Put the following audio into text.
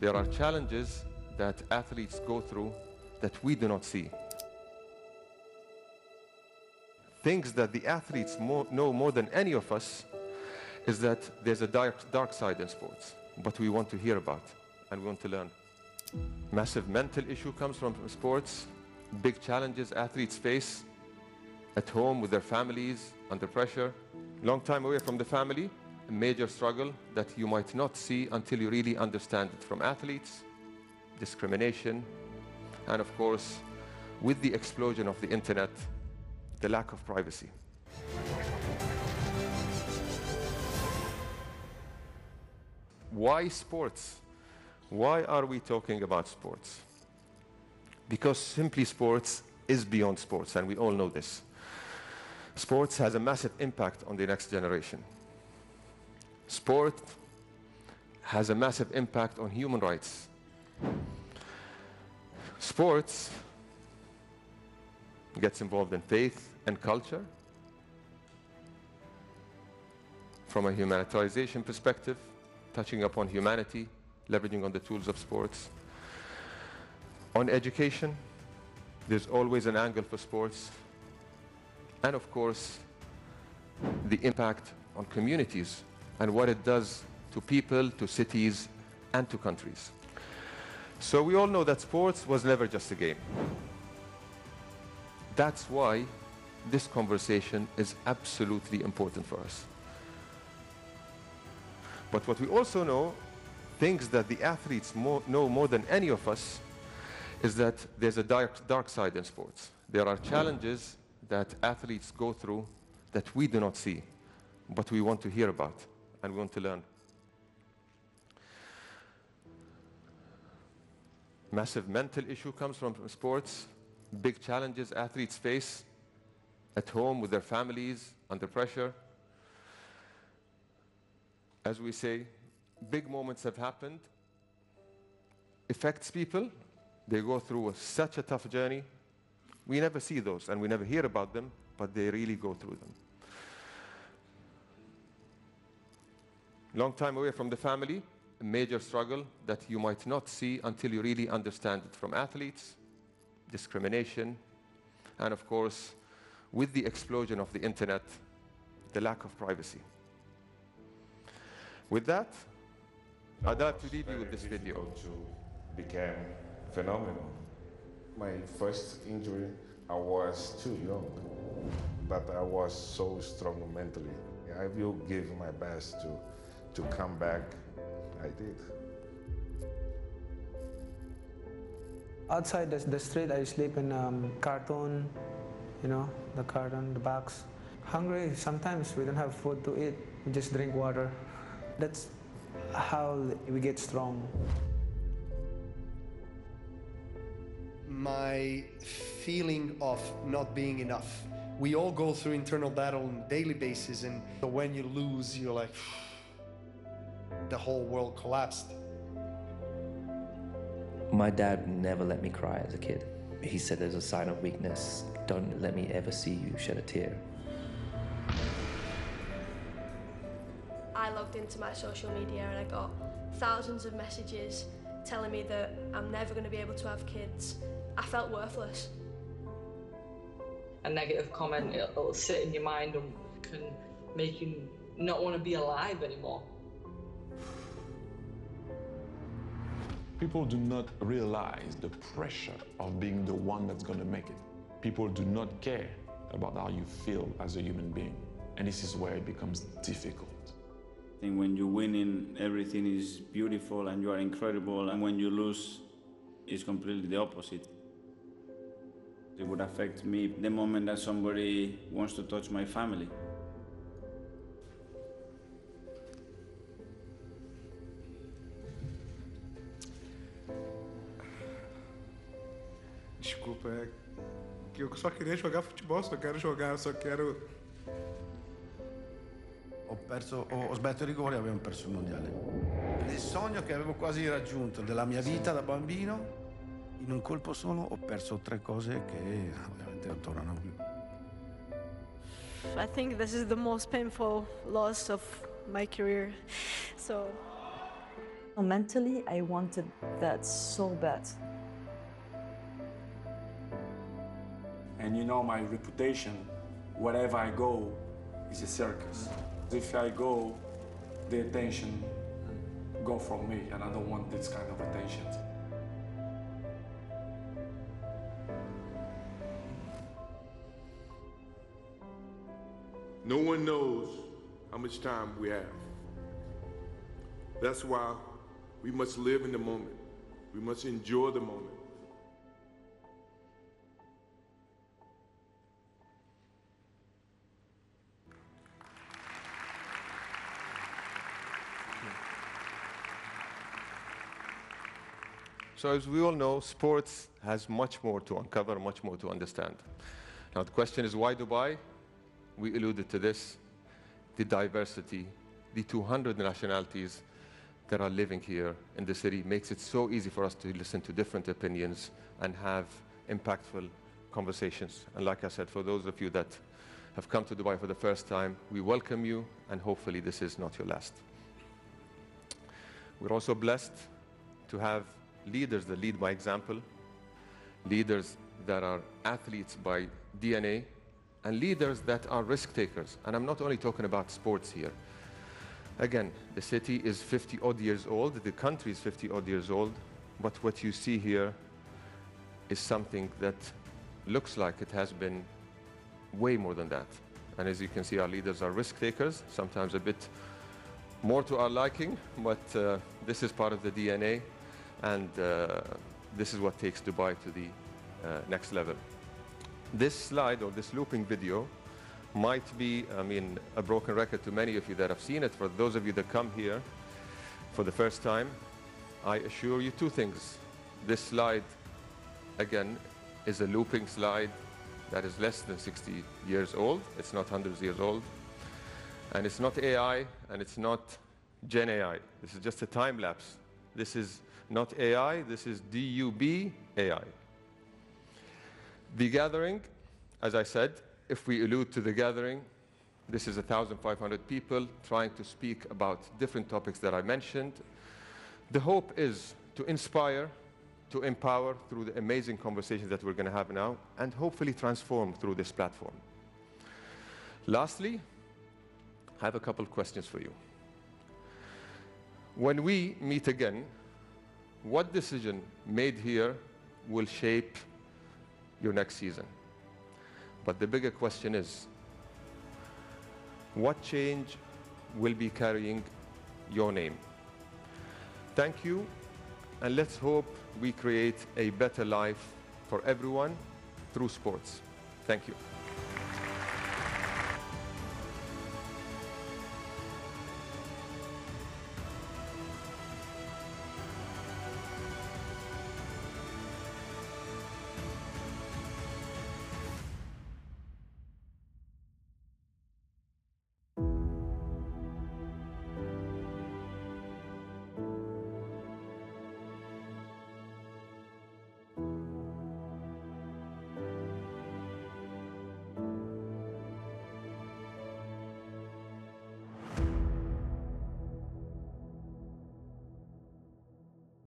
There are challenges that athletes go through that we do not see. Things that the athletes know more than any of us is that there's a dark side in sports, but we want to hear about and we want to learn. Massive mental issue comes from sports, big challenges athletes face at home with their families, under pressure, long time away from the family, a major struggle that you might not see until you really understand it, from athletes, discrimination, and of course, with the explosion of the internet, the lack of privacy. Why sports? Why are we talking about sports? Because simply sports is beyond sports, and we all know this. Sports has a massive impact on the next generation. Sport has a massive impact on human rights. Sports gets involved in faith and culture. From a humanitarian perspective, touching upon humanity, leveraging on the tools of sports. On education, there's always an angle for sports. And of course, the impact on communities and what it does to people, to cities, and to countries. So we all know that sports was never just a game. That's why this conversation is absolutely important for us. But what we also know, things that the athletes know more than any of us, is that there's a dark side in sports. There are challenges that athletes go through that we do not see, but we want to hear about and we want to learn. Massive mental issue comes from sports, big challenges athletes face at home with their families, under pressure. As we say, big moments have happened, affects people, they go through such a tough journey. We never see those and we never hear about them, but they really go through them. Long time away from the family, a major struggle that you might not see until you really understand it, from athletes, discrimination, and of course, with the explosion of the internet, the lack of privacy. With that, I'd like to leave you with this video. Became phenomenal. My first injury, I was too young, but I was so strong mentally. I will give my best to come back. I did. Outside the street, I sleep in carton, the carton, the box. Hungry, sometimes we don't have food to eat, we just drink water. That's how we get strong. My feeling of not being enough. We all go through internal battle on a daily basis, and when you lose, you're like, the whole world collapsed. My dad never let me cry as a kid. He said there's a sign of weakness. Don't let me ever see you shed a tear. I logged into my social media and I got thousands of messages telling me that I'm never going to be able to have kids. I felt worthless. A negative comment, it'll sit in your mind and can make you not want to be alive anymore. People do not realize the pressure of being the one that's going to make it. People do not care about how you feel as a human being. And this is where it becomes difficult. I think when you're winning, everything is beautiful and you are incredible. And when you lose, it's completely the opposite. It would affect me the moment that somebody wants to touch my family. Desculpa, é que eu só queria jogar futebol, só quero jogar, só quero... Ho sbagliato i rigori e abbiamo perso il mondiale. Nel sogno che avevo quasi raggiunto della mia vita da bambino, in un colpo solo ho perso 3 cose che ovviamente non tornano più. I think this is the most painful loss of my career. So Mentally, I wanted that so bad. And you know my reputation, wherever I go, is a circus. If I go, the attention go from me, and I don't want this kind of attention. No one knows how much time we have. That's why we must live in the moment. We must enjoy the moment. So as we all know, sports has much more to uncover, much more to understand. Now the question is, why Dubai? We alluded to this, the diversity, the 200 nationalities that are living here in the city makes it so easy for us to listen to different opinions and have impactful conversations. And like I said, for those of you that have come to Dubai for the first time, we welcome you, and hopefully this is not your last. We're also blessed to have leaders that lead by example, leaders that are athletes by DNA, and leaders that are risk takers. And I'm not only talking about sports here. Again, the city is 50 odd years old, the country is 50 odd years old, but what you see here is something that looks like it has been way more than that. And as you can see, our leaders are risk takers, sometimes a bit more to our liking, but this is part of the DNA, and this is what takes Dubai to the next level. This slide, or this looping video, might be, a broken record to many of you that have seen it. For those of you that come here for the first time, I assure you two things. This slide, again, is a looping slide that is less than 60 years old. It's not hundreds of years old. And it's not AI, and it's not Gen AI. This is just a time lapse. This is not AI, this is DUB AI. The gathering, as I said, if we allude to the gathering, this is 1,500 people trying to speak about different topics that I mentioned. The hope is to inspire, to empower through the amazing conversations that we're going to have now, and hopefully transform through this platform. Lastly, I have a couple of questions for you. When we meet again, what decision made here will shape your next season? But the bigger question is, what change will be carrying your name? Thank you, and let's hope we create a better life for everyone through sports. Thank you.